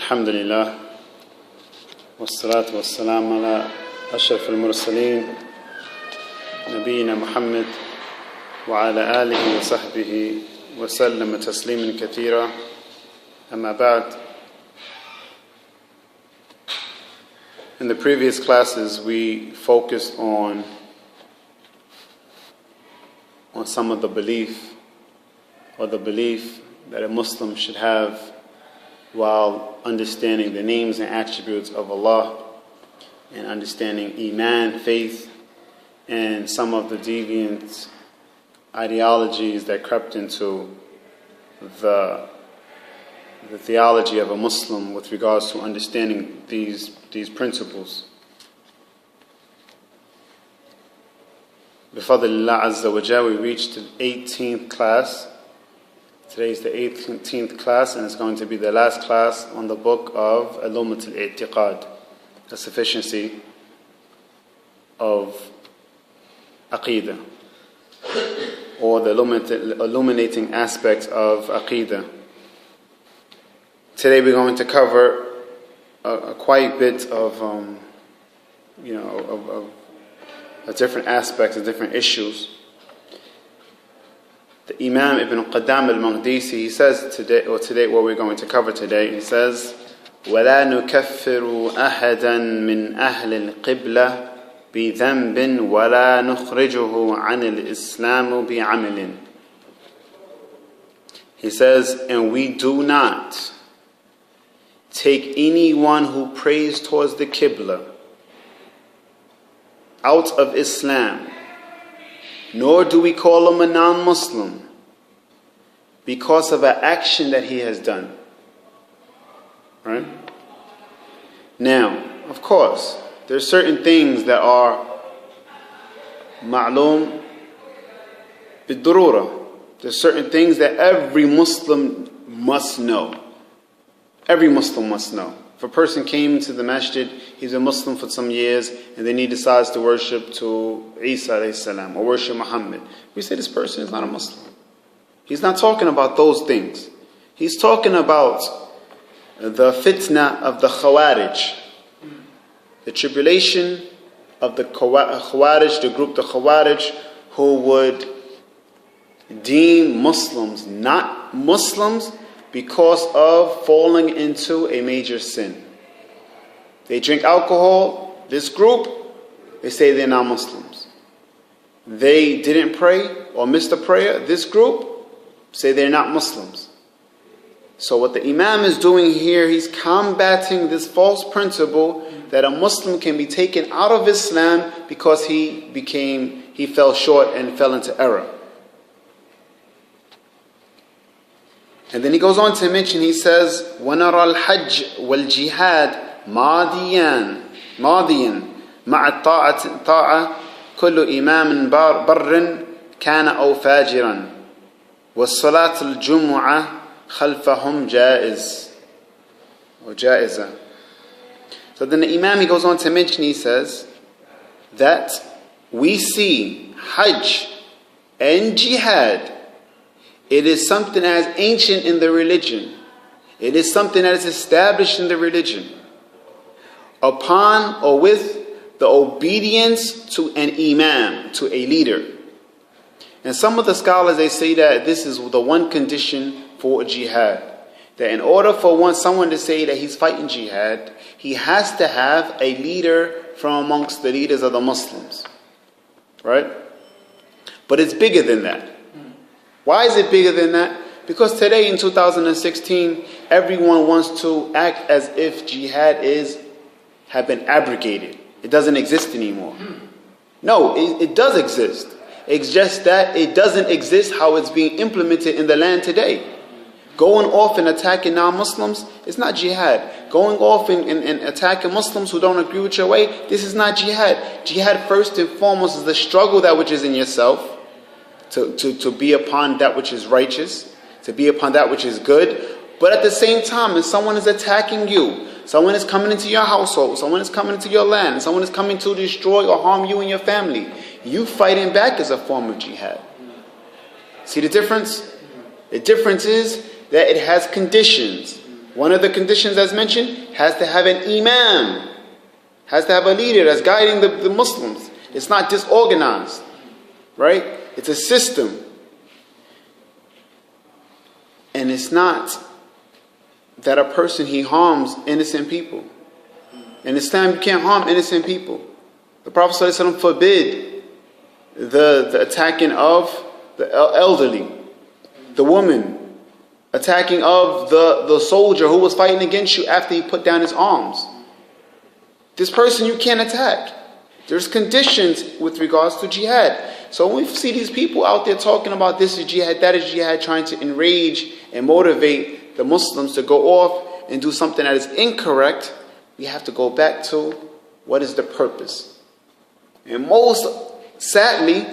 الحمد لله والصلاة والسلام على أشرف المرسلين نبينا محمد وعلى آله وصحبه وسلم تسليما كثيرا أما بعد. In the previous classes we focused on some of the belief that a Muslim should have while understanding the names and attributes of Allah and understanding Iman, faith, and some of the deviant ideologies that crept into the theology of a Muslim with regards to understanding these principles. Bifadlillah Azza wa Jal, we reached the 18th class. Today is the 18th class, and it's going to be the last class on the book of Al-I'tiqad, the sufficiency of Aqidah, or the illuminating aspects of Aqidah. Today we're going to cover quite a bit of different aspects, of different issues. The Imam Ibn Al-Qadamah al-Maqdisi, he says today what we're going to cover today, he says, وَلَا نُكَفِّرُ أَحَدًا مِنْ أَهْلِ الْقِبْلَةِ بِذَنْبٍ وَلَا نُخْرِجُهُ عَنِ الْإِسْلَامِ بِعَمَلٍ. He says, and we do not take anyone who prays towards the Qibla out of Islam, nor do we call him a non-Muslim because of an action that he has done. Right? Now, of course, there are certain things that are ma'loom bid-durura. There are certain things that every Muslim must know. Every Muslim must know. If a person came to the masjid, he's a Muslim for some years, and then he decides to worship to Isa alayhi salam, or worship Muhammad, we say this person is not a Muslim. He's not talking about those things. He's talking about the fitna of the Khawarij, the tribulation of the Khawarij, the group, the Khawarij, who would deem Muslims not Muslims because of falling into a major sin. They drink alcohol, this group, they say they're not Muslims. They didn't pray or missed a prayer, this group, say they're not Muslims. So what the Imam is doing here, he's combating this false principle that a Muslim can be taken out of Islam because he fell short and fell into error. And then he goes on to mention, he says, وَنَرَى الْحَجِّ وَالْجِهَادِ مَاضِيًا مَعَ الطَّاعَةِ كُلُّ إِمَامٍ بَرٍّ كَانَ أَوْ فَاجِرًا وَالصَّلَاةُ الْجُمُعَةِ خَلْفَهُمْ جَائِزَةً. So then the Imam, he goes on to mention, he says, that we see Hajj and Jihad, it is something that is ancient in the religion. It is something that is established in the religion upon or with the obedience to an imam, to a leader. And some of the scholars, they say that this is the one condition for jihad. That in order for someone to say that he's fighting jihad, he has to have a leader from amongst the leaders of the Muslims. Right? But it's bigger than that. Why is it bigger than that? Because today in 2016, everyone wants to act as if jihad have been abrogated. It doesn't exist anymore. No, it does exist. It's just that it doesn't exist how it's being implemented in the land today. Going off and attacking non-Muslims, it's not jihad. Going off and attacking Muslims who don't agree with your way, this is not jihad. Jihad first and foremost is the struggle that which is in yourself, to be upon that which is righteous, to be upon that which is good. But at the same time, if someone is attacking you, someone is coming into your household, someone is coming into your land, someone is coming to destroy or harm you and your family, you fighting back is a form of jihad. See the difference? The difference is that it has conditions. One of the conditions as mentioned has to have an imam, has to have a leader that's guiding the Muslims. It's not disorganized, right? It's a system. And it's not that a person, he harms innocent people. In Islam, you can't harm innocent people. The Prophet ﷺ forbid the attacking of the elderly, the woman, attacking of the soldier who was fighting against you after he put down his arms. This person you can't attack. There's conditions with regards to jihad. So when we see these people out there talking about this is jihad, that is jihad, trying to enrage and motivate the Muslims to go off and do something that is incorrect, we have to go back to what is the purpose. And sadly,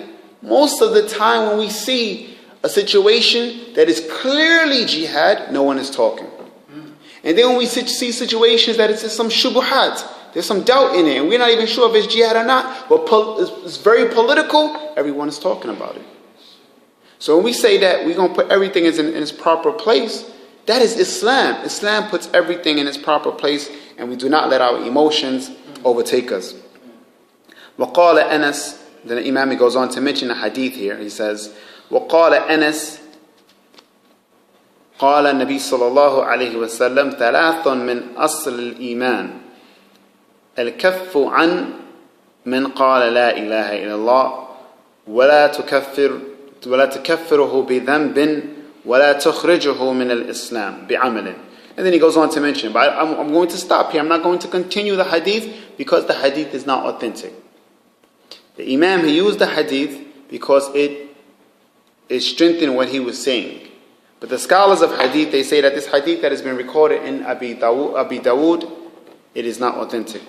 most of the time when we see a situation that is clearly jihad, no one is talking. And then when we see situations that it's some shubuhat, there's some doubt in it, and we're not even sure if it's jihad or not, but it's very political, everyone is talking about it. So when we say that we're going to put everything in its proper place, that is Islam. Islam puts everything in its proper place, and we do not let our emotions overtake us. وَقَالَ أَنَسْ, then the Imam goes on to mention a hadith here. He says, وَقَالَ أَنَسْ قال النبي صلى الله عليه وسلم ثلاث من أصل الإيمان الكف عن من قال لا إله إلا الله ولا تكفره بذنب ولا تخرجه من الإسلام بعمل. And then he goes on to mention, but I'm going to stop here. I'm not going to continue the hadith because the hadith is not authentic. The Imam, he used the hadith because it strengthened what he was saying. But the scholars of hadith, they say that this hadith that has been recorded in Abi Dawood, it is not authentic.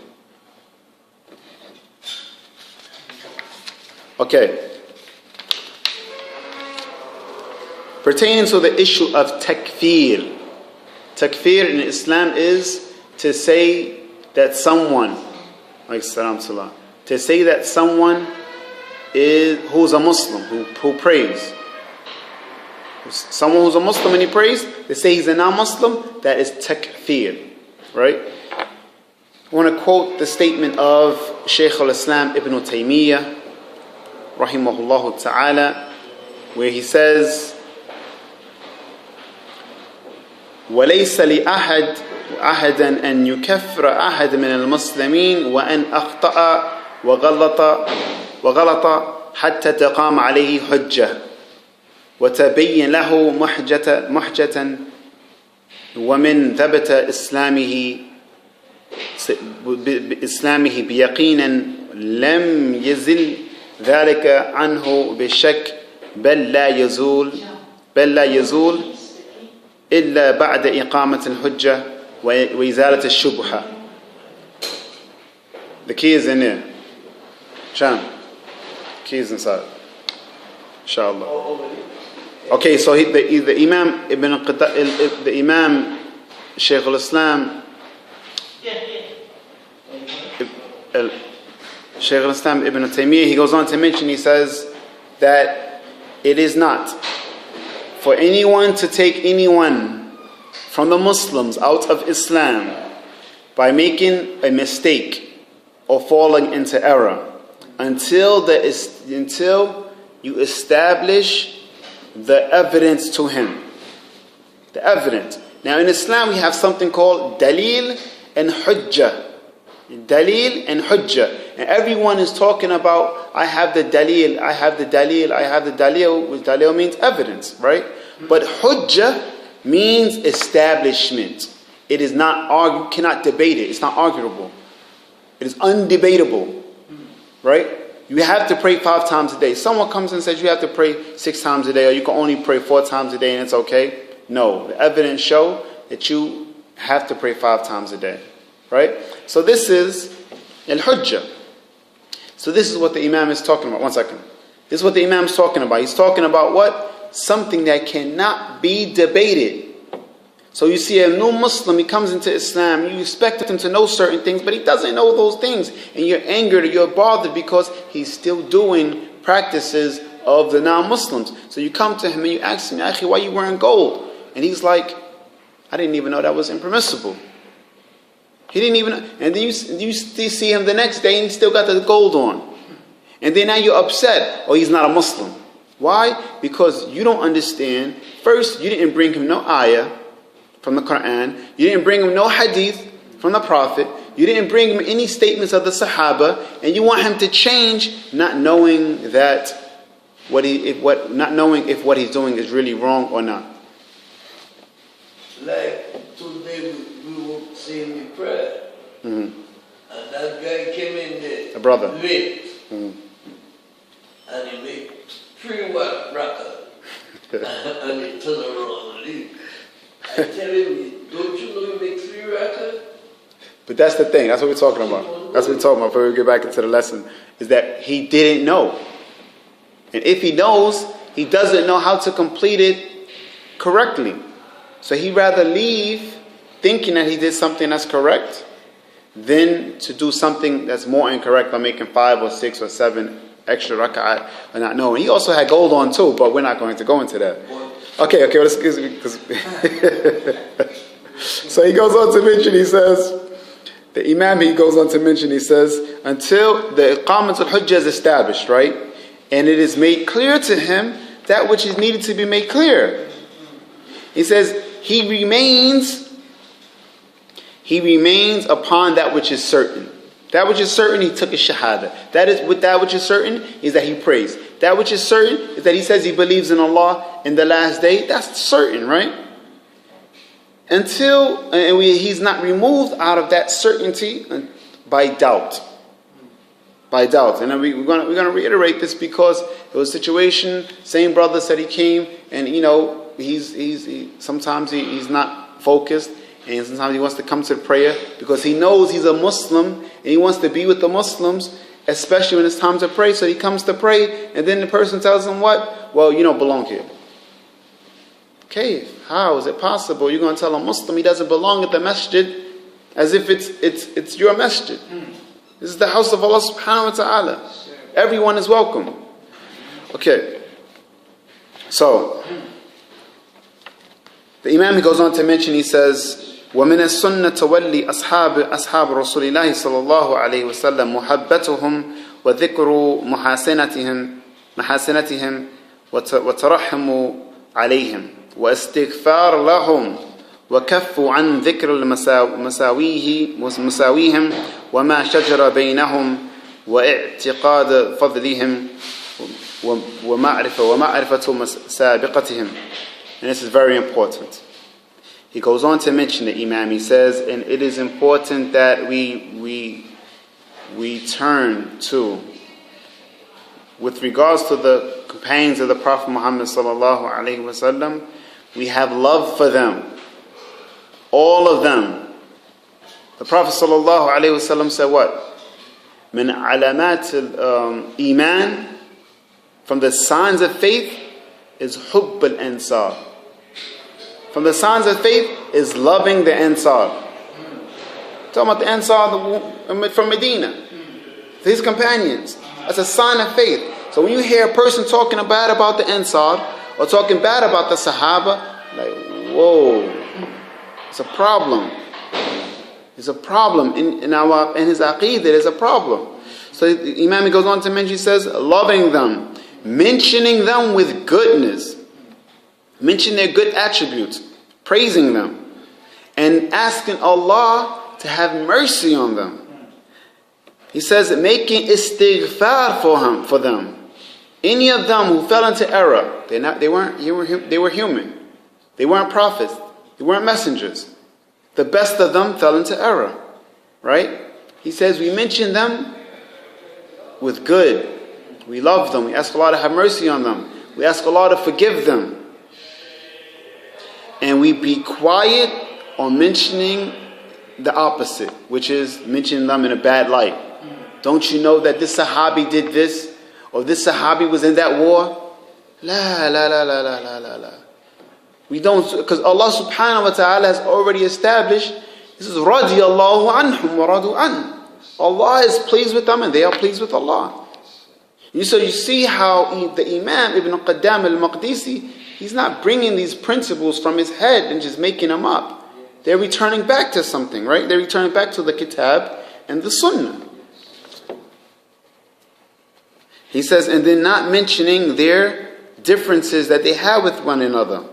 Okay. Pertaining to the issue of takfir. Takfir in Islam is to say that someone, who's a Muslim, who prays. Someone who's a Muslim and he prays, they say he's a non-Muslim, that is takfir. Right? I want to quote the statement of Shaykh al-Islam Ibn Taymiyyah, rahimahullah ta'ala, where he says, وليس لأحد أحدا أن يكفر أحد من المسلمين وأن أخطأ وغلط حتى تقام عليه حجة وتبين له محجة ومن ثبت إسلامه بيقينا لم يزل ذلك عنه بشك بل لا يزول إلا بعد إقامة الحجة وإزالة الشبهة. The key is in there. Sham, key is inside. Inshallah. Okay, so the Imam Ibn Al-Qadamah, the Imam Shaykh al-Islam, Shaykh al-Islam Ibn Taymiyyah, he goes on to mention, he says that it is not for anyone to take anyone from the Muslims out of Islam by making a mistake or falling into error until you establish the evidence to him. The evidence. Now in Islam we have something called dalil and hujjah. Dalil and hujjah. And everyone is talking about, I have the dalil, I have the dalil, I have the dalil, which dalil means evidence, right? But hujjah means establishment. It is not you cannot debate it. It's not arguable. It is undebatable, right? You have to pray 5 times a day. Someone comes and says you have to pray 6 times a day, or you can only pray 4 times a day and it's okay. No, the evidence show that you have to pray 5 times a day, right? So this is al-hujjah. So this is what the Imam is talking about. One second. This is what the Imam is talking about. He's talking about what? Something that cannot be debated. So you see a new Muslim, he comes into Islam, you expect him to know certain things, but he doesn't know those things. And you're angered, you're bothered because he's still doing practices of the non-Muslims. So you come to him and you ask him, Akhi, why you wearing gold? And he's like, I didn't even know that was impermissible. He didn't even, and then you still see him the next day and he still got the gold on. And then now you're upset. Oh, he's not a Muslim. Why? Because you don't understand. First, you didn't bring him no ayah from the Quran. You didn't bring him no hadith from the Prophet. You didn't bring him any statements of the Sahaba. And you want him to change, not knowing that not knowing if what he's doing is really wrong or not. Like today we were saying the prayer. And that guy came in there. A brother. Late. And he made 3 rakah. And he turned around and leave. I tell him, don't you know you make 3 rakah? But that's the thing. That's what we're talking about. That's what we're talking about before we get back into the lesson. Is that he didn't know. And if he knows, he doesn't know how to complete it correctly. So he'd rather leave thinking that he did something that's correct than to do something that's more incorrect by making 5 or 6 or 7 extra rak'ah or not knowing. He also had gold on too, but we're not going to go into that. Okay, let's so he goes on to mention, he says, the Imam, he goes on to mention, he says, until the Iqamat al-Hujjah is established, right? And it is made clear to him that which is needed to be made clear. He says, he remains upon that which is certain. That which is certain, he took a shahada. That which is certain is that he prays. That which is certain is that he says he believes in Allah in the last day. That's certain, right? He's not removed out of that certainty by doubt. By doubt. And then we're going to reiterate this because it was a situation, same brother said he came, and sometimes he's not focused, and sometimes he wants to come to the prayer because he knows he's a Muslim and he wants to be with the Muslims, especially when it's time to pray. So he comes to pray, and then the person tells him what? Well, you don't belong here. Okay, how is it possible? You're going to tell a Muslim he doesn't belong at the masjid as if it's your masjid. This is the house of Allah subhanahu wa ta'ala. Everyone is welcome. Okay. So, the Imam, he goes on to mention, he says, وَمِنَ السُنَّةِ تَوَلِّي أَصْحَابِ رَسُولِ اللَّهِ صَلَى اللَّهُ عَلَيْهِ وَسَلَّمْ مُحَبَّتُهُم وَذِكْرُ محاسنتهم وترحم عليهم واستغفار لهم وكف عن ذكر مساويهم وما شجر بينهم واعتقاد فضلهم ومعرفة سابقتهم. And this is very important. He goes on to mention the Imam. He says, and it is important that we turn to, with regards to the companions of the Prophet Muhammad sallallahu alaihi wasallam, we have love for them, all of them. The Prophet sallallahu alaihi wasallam said what? Min alamat al-iman, from the signs of faith is hubb al-ansar. From the signs of faith is loving the Ansar. Talking about the Ansar from Medina, his companions. That's a sign of faith. So when you hear a person talking bad about the Ansar or talking bad about the Sahaba, like, whoa, it's a problem. It's a problem in his aqeedah. There's a problem. So the Imam goes on to mention, he says, loving them, mentioning them with goodness, mention their good attributes, praising them, and asking Allah to have mercy on them. He says, making istighfar for them. Any of them who fell into error, they were human. They weren't prophets. They weren't messengers. The best of them fell into error, right? He says we mention them with good. We love them. We ask Allah to have mercy on them. We ask Allah to forgive them. And we be quiet on mentioning the opposite, which is mentioning them in a bad light. Don't you know that this Sahabi did this? Or this Sahabi was in that war? La. We don't, because Allah subhanahu wa ta'ala has already established, this is radiyallahu anhum wa radu an. Allah is pleased with them and they are pleased with Allah. So you see how the Imam Ibn Al-Qadamah Al-Maqdisi, he's not bringing these principles from his head and just making them up. they're returning back to something, right? They're returning back to the kitab and the sunnah. He says, and then not mentioning their differences that they have with one another.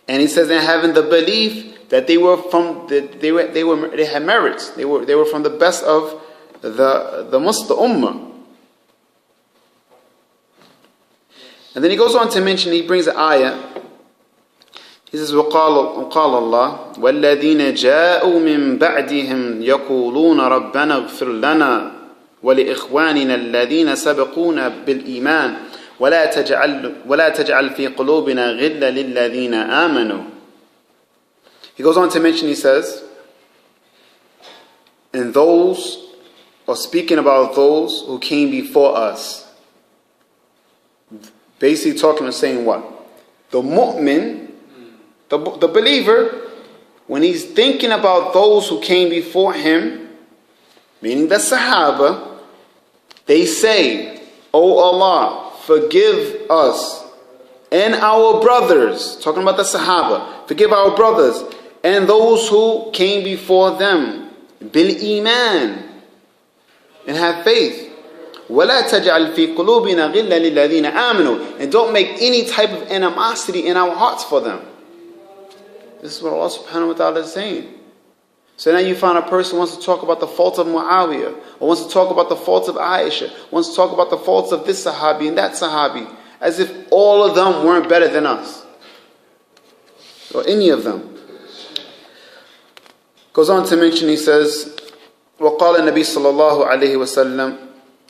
And he says, and having the belief that they were from they had merits. They were from the best of the Muslim ummah. And then he goes on to mention, he brings an ayah. He says, وقال الله والذين جاءوا من بعدهم يقولون ربنا اغفر لنا ولإخواننا الذين سبقونا بالإيمان ولا تجعل في قلوبنا غلا للذين آمنوا. He goes on to mention, he says, and those, or speaking about those who came before us. Basically talking and saying what? The mu'min, the believer, when he's thinking about those who came before him, meaning the Sahaba, they say, "O Allah, forgive us and our brothers," talking about the Sahaba, forgive our brothers and those who came before them, bil iman, and have faith. وَلَا تَجْعَلْ فِي قُلُوبِنَا غِلًّا لِلَّذِينَ آمَنُوا, and don't make any type of animosity in our hearts for them. This is what Allah subhanahu wa ta'ala is saying. So now you find a person who wants to talk about the faults of Muawiyah, or wants to talk about the faults of Aisha, wants to talk about the faults of this Sahabi and that Sahabi, as if all of them weren't better than us, or any of them. Goes on to mention, he says, وقال النبي صلى الله عليه وسلم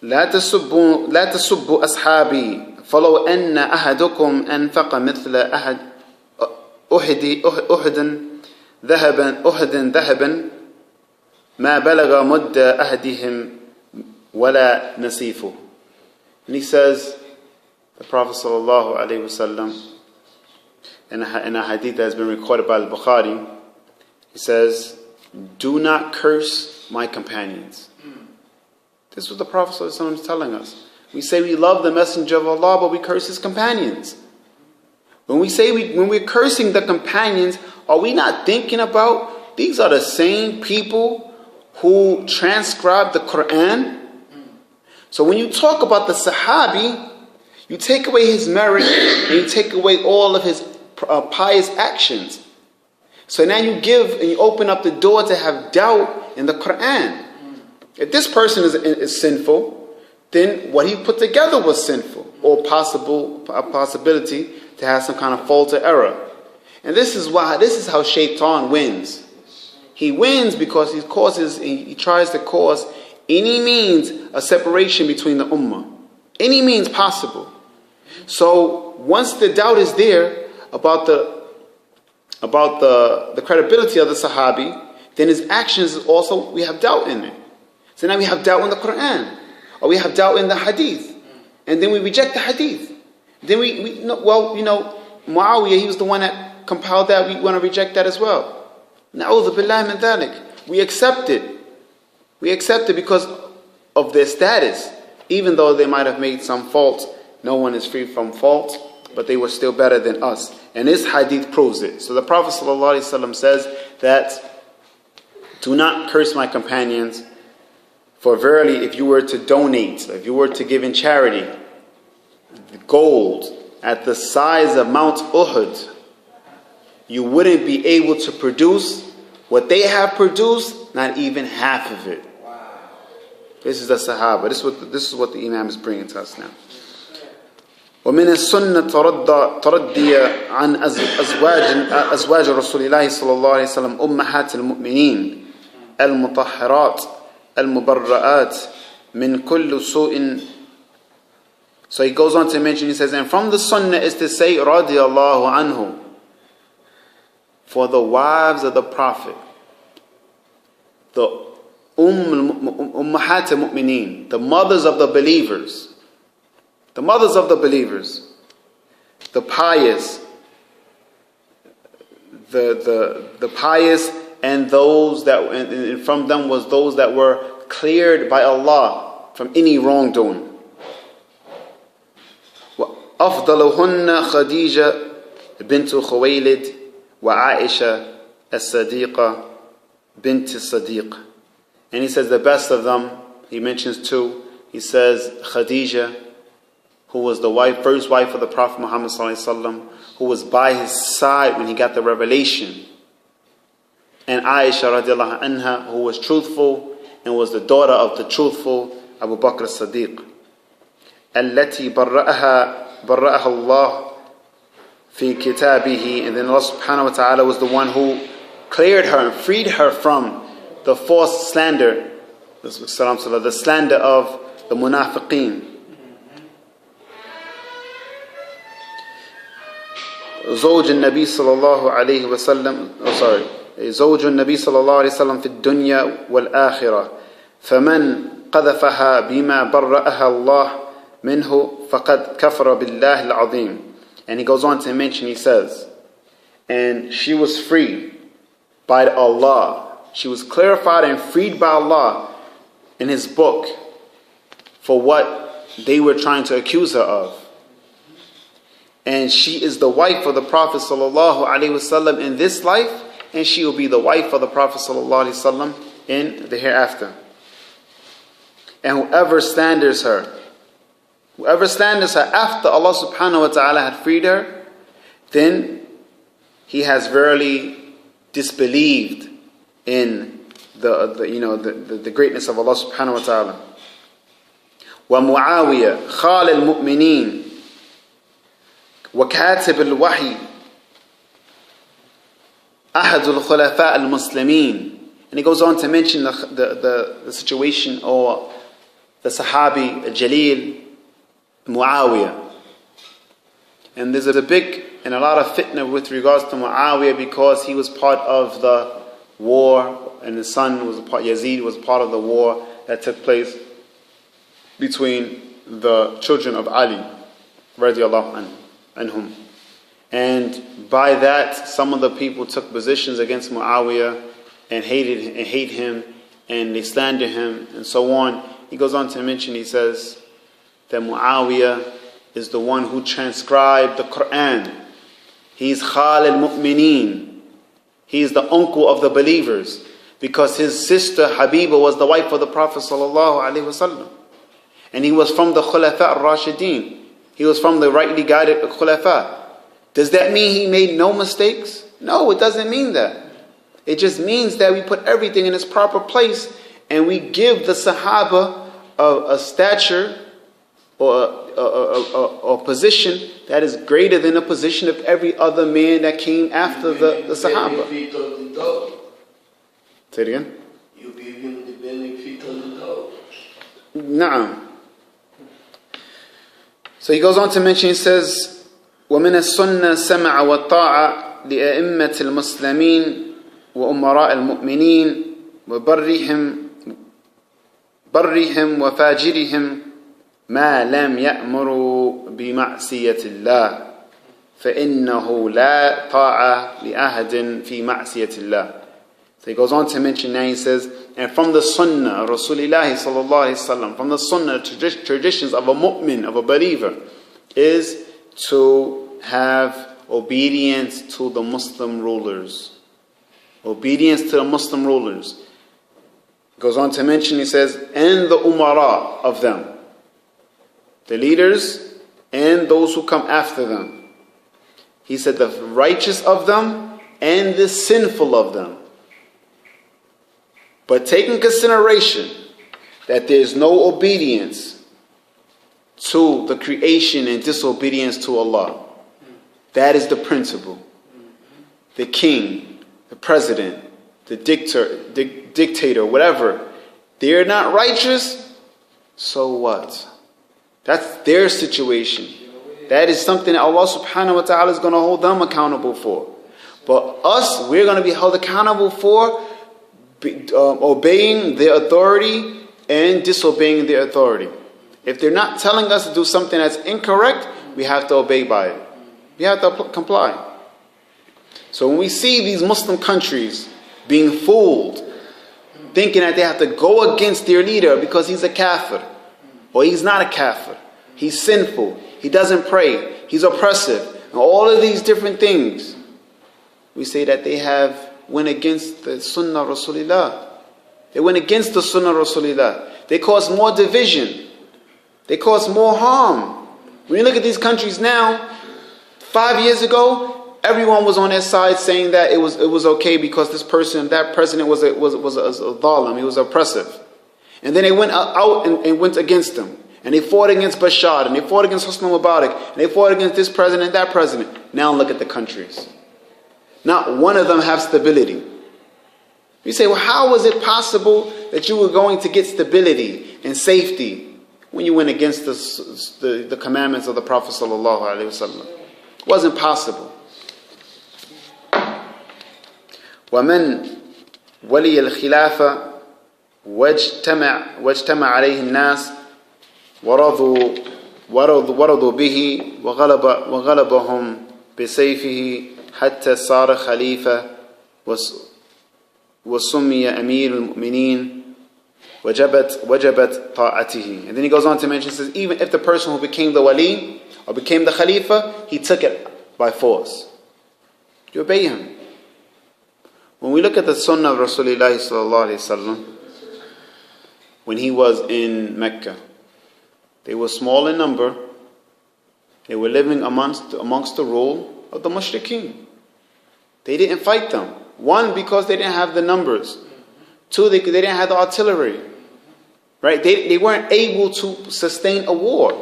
لا تسبوا أصحابي فلو أن أحدكم أنفق مثل أحد ذهبا ما بلغ مد أحدهم ولا نصيفه. And he says, the Prophet sallallahu alaihi wasallam, in a hadith that has been recorded by Al-Bukhari, he says, do not curse my companions. This is what the Prophet sallallahu alaihi wasallam is telling us. We say we love the Messenger of Allah, but we curse his companions. When we say when we're cursing the companions, are we not thinking about these are the same people who transcribe the Quran? So when you talk about the Sahabi, you take away his merit and you take away all of his pious actions. So now you give and you open up the door to have doubt in the Quran. If this person is sinful, then what he put together was sinful, or a possibility to have some kind of fault or error. And this is how Shaitan wins. He wins because he tries to cause any means a separation between the ummah. Any means possible. So once the doubt is there about the credibility of the Sahabi, then his actions also, we have doubt in it. So now we have doubt in the Quran, or we have doubt in the Hadith, and then we reject the Hadith. Then Muawiyah, he was the one that compiled that. We want to reject that as well. Na'udhu billahi min dhalik. We accept it. We accept it because of their status. Even though they might have made some faults, no one is free from fault, but they were still better than us. And this hadith proves it. So the Prophet ﷺ says that, do not curse my companions, for verily if you were to donate, if you were to give in charity, gold at the size of Mount Uhud, you wouldn't be able to produce what they have produced, not even half of it. Wow. This is the Sahaba. This is what the Imam is bringing to us now. ومن السنة تردي عن أزواج رسول الله صلى الله عليه وسلم أمهات المؤمنين المطهرات المبرآت من كل سوء. So he goes on to mention, he says, and from the sunnah is to say, radiyallahu anhu, for the wives of the Prophet, the ummahat al-mu'mineen, the mothers of the believers, the pious, the pious, and those that, and from them was those that were cleared by Allah from any wrongdoing. أفضلهن خديجة بنت خويلد وعائشة الصديقة بنت الصديق. And he says the best of them, he mentions two. He says Khadija, who was the first wife of the Prophet Muhammad ﷺ, who was by his side when he got the revelation. And Aisha radiallahu anha, who was truthful and was the daughter of the truthful Abu Bakr as-Siddiq. التي برأها الله في كتابه. And then Allah subhanahu wa ta'ala was the one who cleared her and freed her from the false slander, the slander of the munafiqeen. زوج النبي صلى الله عليه وسلم زوج النبي صلى الله عليه وسلم في الدنيا والآخرة فمن قذفها بما برأها الله منه فقد كفر بالله العظيم. And he goes on to mention, he says, and she was freed by Allah. She was clarified and freed by Allah in His book for what they were trying to accuse her of. And she is the wife of the Prophet sallallahu alaihi wasallam in this life, and she will be the wife of the Prophet sallallahu alaihi wasallam in the hereafter. And whoever slanders her after Allah subhanahu wa ta'ala had freed her, then he has verily disbelieved in the greatness of Allah subhanahu wa ta'ala. ومعاوية خال المؤمنين وكاتب الوحي أحد الخلفاء المسلمين. And he goes on to mention the situation, or the Sahabi Jalil Muawiyah. And there's a big and a lot of fitna with regards to Muawiyah, because he was part of the war, and his son was Yazid was part of the war that took place between the children of Ali radiallahu anhum. And by that, some of the people took positions against Muawiyah and hate him, and they slander him, and so on. He goes on to mention, he says that Muawiyah is the one who transcribed the Quran. He's Khal al-Mu'mineen. He is the uncle of the believers, because his sister Habiba was the wife of the Prophet sallallahu alaihi wasallam, and he was from the Khulafa al-Rashideen. He was from the rightly guided Khulafa. Does that mean he made no mistakes? No, it doesn't mean that. It just means that we put everything in its proper place, and we give the Sahaba a stature or a position that is greater than the position of every other man that came after the Sahaba. Say it again. You give him the benefit of the doubt. Na'am. So he goes on to mention, he says, ومن السنة سمع والطاعة لأئمة المسلمين وأمراء المؤمنين وبرهم وفاجرهم ما لم يأمروا بمعصية الله فإنه لا طاعة لأحد في معصية الله. So he goes on to mention now, he says, and from the sunnah of Rasulullah sallallahu alaihi wasallam, from the sunnah traditions of a mu'min, of a believer, is to have obedience to the Muslim rulers. Obedience to the Muslim rulers. He goes on to mention, he says, and the umara of them, the leaders and those who come after them. He said the righteous of them and the sinful of them. But take in consideration that there is no obedience to the creation and disobedience to Allah. That is the principle. The king, the president, the dictator, whatever, they're not righteous, so what? That's their situation. That is something that Allah subhanahu wa ta'ala is going to hold them accountable for. But us, we're going to be held accountable for obeying their authority and disobeying their authority. If they're not telling us to do something that's incorrect, we have to obey by it. We have to comply. So when we see these Muslim countries being fooled, thinking that they have to go against their leader because he's a kafir, or he's not a kafir, he's sinful, he doesn't pray, he's oppressive, and all of these different things, we say that they have went against the Sunnah of Rasulullah. They went against the Sunnah of Rasulullah. They caused more division. They caused more harm. When you look at these countries now, 5 years ago, everyone was on their side saying that it was okay because that president was a dhalim, he was oppressive. And then they went out and went against him. And they fought against Bashar, and they fought against Hosni Mubarak, and they fought against this president and that president. Now look at the countries. Not one of them have stability. You say, well, how was it possible that you were going to get stability and safety when you went against the commandments of the Prophet sallallahu alaihi wasallam? It wasn't possible. وَمَنْ وَلِيَ الْخِلَافَةِ واجتمع عليه الناس ورضوا به وغلبهم بسيفه حتى صار خليفة وسمي أمير المؤمنين وجبت طاعته. And then he goes on to mention, he says, even if the person who became the wali or became the khalifa, he took it by force, you obey him. When we look at the sunnah of Rasulullah sallallahu alaihi wasallam, when he was in Mecca, they were small in number. They were living amongst the rule of the mushrikeen. They didn't fight them. One, because they didn't have the numbers. Two, they didn't have the artillery. Right? They weren't able to sustain a war,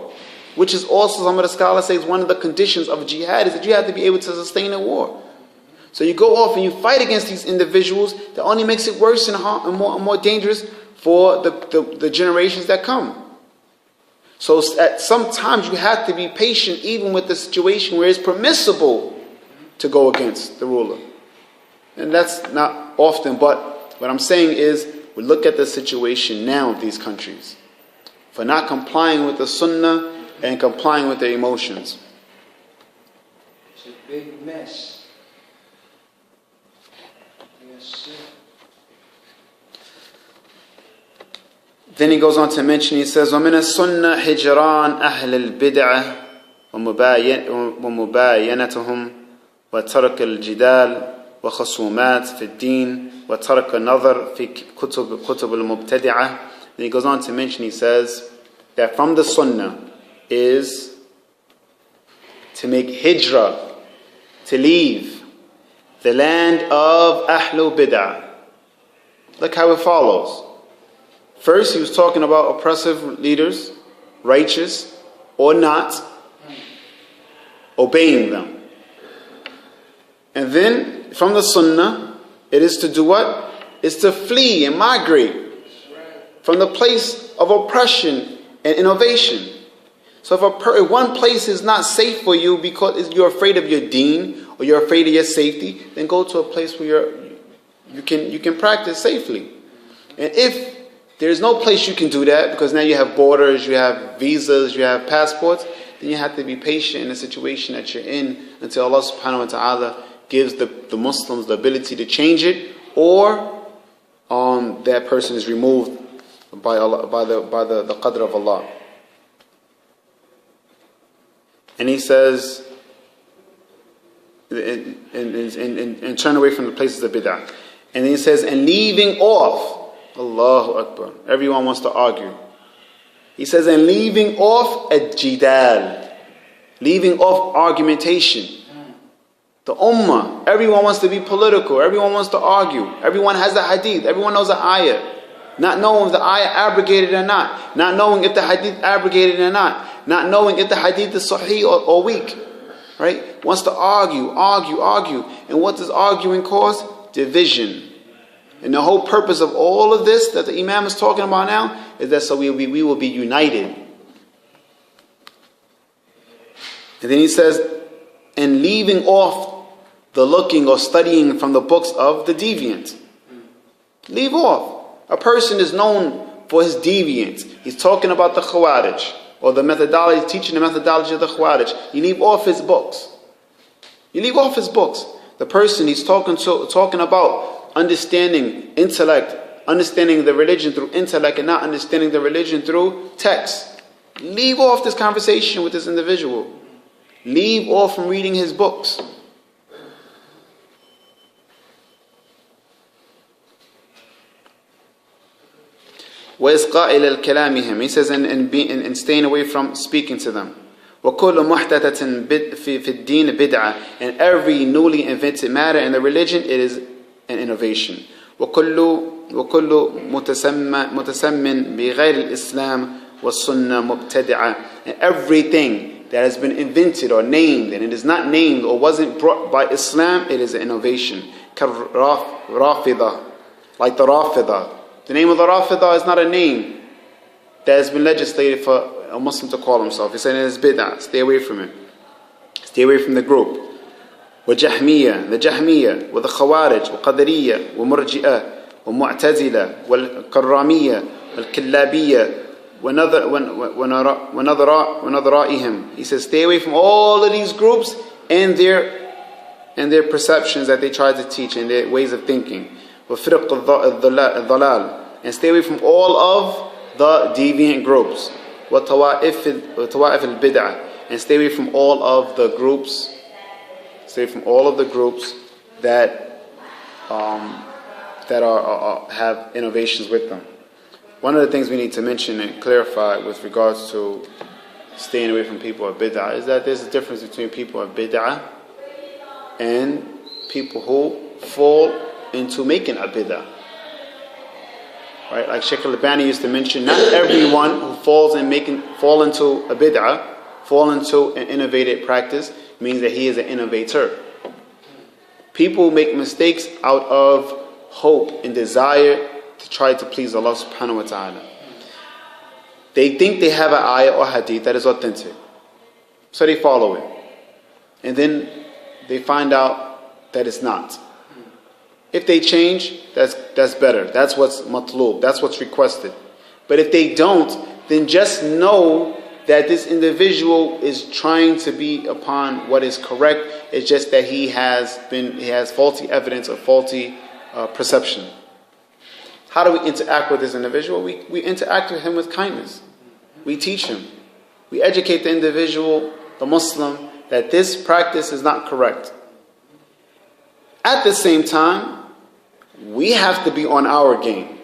which is also, some of the scholars say, is one of the conditions of jihad, is that you have to be able to sustain a war. So you go off and you fight against these individuals, that only makes it worse and more dangerous for the generations that come. So at sometimes you have to be patient even with the situation where it's permissible to go against the ruler. And that's not often, but what I'm saying is, we look at the situation now of these countries for not complying with the sunnah and complying with their emotions. It's a big mess. Yes, sir. Then he goes on to mention, he says, وَمِنَ السُنَّةِ حِجْرَانِ أَهْلِ الْبِدْعَةِ وَمُبَايَنَتُهُمْ وَتَرْكَ الْجِدَالِ وَخَصُومَاتِ فِي الدِّينِ وَتَرْكَ النَّظَرِ فِي كُتُبِ الْمُبْتَدِعَةِ. Then he goes on to mention, he says, that from the sunnah is to make hijrah, to leave the land of Ahlul Bid'ah. Look how it follows. First, he was talking about oppressive leaders, righteous or not, obeying them. And then, from the sunnah, it is to do what? It's to flee and migrate from the place of oppression and innovation. So if one place is not safe for you because you're afraid of your deen or you're afraid of your safety, then go to a place where you can practice safely. And if there's no place you can do that, because now you have borders, you have visas, you have passports, then you have to be patient in the situation that you're in until Allah subhanahu wa ta'ala gives the Muslims the ability to change it, or that person is removed by Allah, by the qadr of Allah. And he says, and turn away from the places of bid'ah. And then he says, and leaving off, Allahu Akbar. Everyone wants to argue. He says, and leaving off al-jidal, leaving off argumentation. The ummah, everyone wants to be political. Everyone wants to argue. Everyone has a hadith. Everyone knows an ayah. Not knowing if the ayah abrogated or not. Not knowing if the hadith abrogated or not. Not knowing if the hadith is sahih or weak. Right? Wants to argue. And what does arguing cause? Division. And the whole purpose of all of this that the Imam is talking about now is that so we will be united. And then he says, and leaving off the looking or studying from the books of the deviant. Leave off. A person is known for his deviance. He's talking about the Khawarij, or the methodology, teaching the methodology of the Khawarij. You leave off his books. The person he's talking about understanding intellect, understanding the religion through intellect and not understanding the religion through text. Leave off this conversation with this individual. Leave off from reading his books. وإسقاء لكلامهم. He says, and staying away from speaking to them. وكل محدثة في الدين بدعة. And every newly invented matter in the religion, it is an innovation. وكل متسم بغير الإسلام والسنة مبتدعة. And everything that has been invented or named and it is not named or wasn't brought by Islam, it is an innovation. كالرافضة, like the Rafida. The name of the Rafida is not a name that has been legislated for a Muslim to call himself. He said it is bid'ah. Stay away from it. Stay away from the group. وجهمية, the Jahmiya, وthe Khawarij, وقدرية, ومرجئة, ومعتزلة, والكرامية, والكلابية, ونظرائهم. He says stay away from all of these groups and their perceptions that they try to teach and their ways of thinking. وفرق الضلال, and stay away from all of the deviant groups. وطوائف البدع, and stay away from all of the groups. Stay from all of the groups that have innovations with them. One of the things we need to mention and clarify with regards to staying away from people of bid'ah is that there's a difference between people of bid'ah and people who fall into making a bid'ah. Right? Like Sheikh Al-Albani used to mention, not everyone who fall into a bid'ah, fall into an innovative practice, means that he is an innovator. People make mistakes out of hope and desire to try to please Allah subhanahu wa ta'ala. They think they have an ayah or hadith that is authentic, so they follow it. And then they find out that it's not. If they change, that's better. That's what's matlub. That's what's requested. But if they don't, then just know that this individual is trying to be upon what is correct. It's just that he has faulty evidence or faulty perception. How do we interact with this individual? We interact with him with kindness. We teach him. We educate the individual, the Muslim, that this practice is not correct. At the same time, we have to be on our game.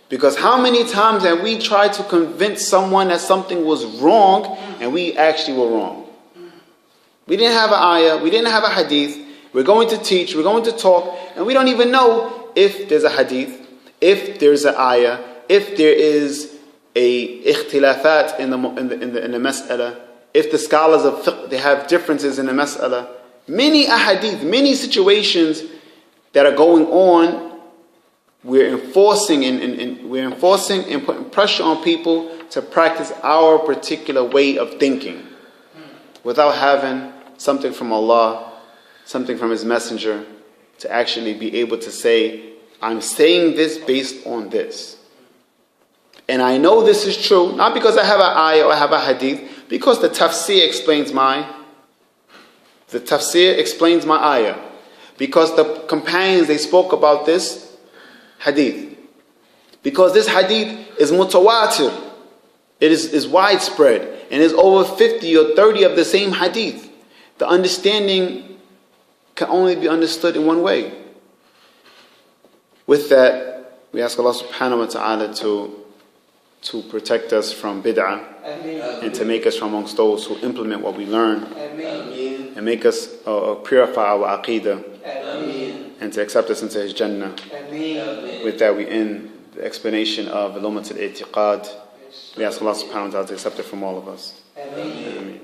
Because how many times have we tried to convince someone that something was wrong and we actually were wrong? We didn't have an ayah, we didn't have a hadith. We're going to teach, we're going to talk, and we don't even know if there's a hadith, if there's an ayah, if there is a ikhtilafat in the mas'ala, if the scholars of fiqh, they have differences in the mas'ala. Many ahadith, many situations that are going on, we're enforcing and putting pressure on people to practice our particular way of thinking without having something from Allah, something from His Messenger to actually be able to say, I'm saying this based on this. And I know this is true, not because I have an ayah or I have a hadith, because the tafsir explains my ayah. Because the companions, they spoke about this hadith. Because this hadith is mutawatir. It is widespread. And there's over 50 or 30 of the same hadith. The understanding can only be understood in one way. With that, we ask Allah subhanahu wa ta'ala to protect us from bid'ah. Ameen. And to make us from amongst those who implement what we learn. Ameen. And make us purify our aqeedah. Ameen. And to accept us into His Jannah. Ameen. With that, we end the explanation of Ulumat al-I'tiqad. We ask Allah subhanahu wa ta'ala to accept it from all of us. Ameen. Ameen.